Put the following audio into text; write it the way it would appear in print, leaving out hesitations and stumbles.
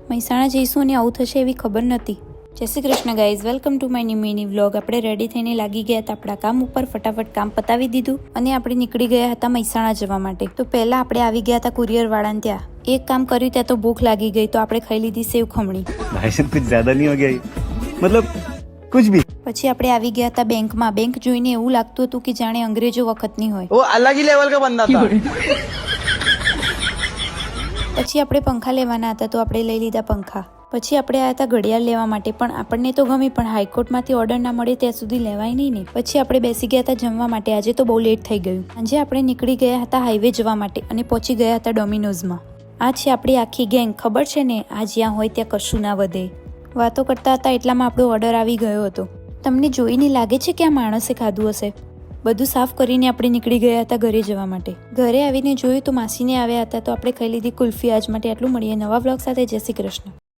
મહેસાણા જઈશું અને આવું થશે એવી ખબર નહોતી. જય Shri Krishna guys, welcome to my mini vlog. આપણે રેડી થઈને લાગી ગયા હતા આપણા કામ ઉપર, ફટાફટ કામ પતાવી દીધું અને આપણે નીકળી ગયા હતા મહેસાણા જવા માટે. તો પહેલા આપણે આવી ગયા હતા કુરિયર વાળાને ત્યાં. એક કામ કર્યું ત્યાં તો ભૂખ લાગી ગઈ તો આપણે ખાઈ લીધી સેવ ખમણી. भाई साहब कुछ ज्यादा नहीं हो गया, मतलब कुछ भी. પછી આપણે આવી ગયા હતા બેંકમાં. બેંક જોઈને એવું લાગતું હતું કે જાણે અંગ્રેજો વખતની હોય. वो अलग ही लेवल का बंदा था. પછી આપણે પંખા લેવાના હતા તો આપણે લઈ લીધા પંખા. પછી આપણે આવ્યા હતા ઘડિયાળ લેવા માટે, પણ આપણને તો ગમી, પણ હાઈકોર્ટમાંથી ઓર્ડર ના મળે ત્યાં સુધી લેવાય નહીં ને. પછી આપણે બેસી ગયા હતા જમવા માટે. આજે તો બહુ લેટ થઈ ગયું. આજે આપણે નીકળી ગયા હતા હાઈવે જવા માટે અને પહોંચી ગયા હતા ડોમિનોઝમાં. આ છે આપણી આખી ગેંગ. ખબર છે ને, આ જ્યાં હોય ત્યાં કશું ના વધે. વાતો કરતા હતા એટલામાં આપણો ઓર્ડર આવી ગયો હતો. તમને જોઈને લાગે છે કે આ માણસે ખાધું હશે. બધું સાફ કરીને આપણે નીકળી ગયા હતા ઘરે જવા માટે. ઘરે આવીને જોયું તો માસીને આવ્યા હતા તો આપણે ખાઈ લીધી કુલ્ફી. આજ માટે આટલું. મળીએ નવા વ્લોગ સાથે. જય શ્રી કૃષ્ણ.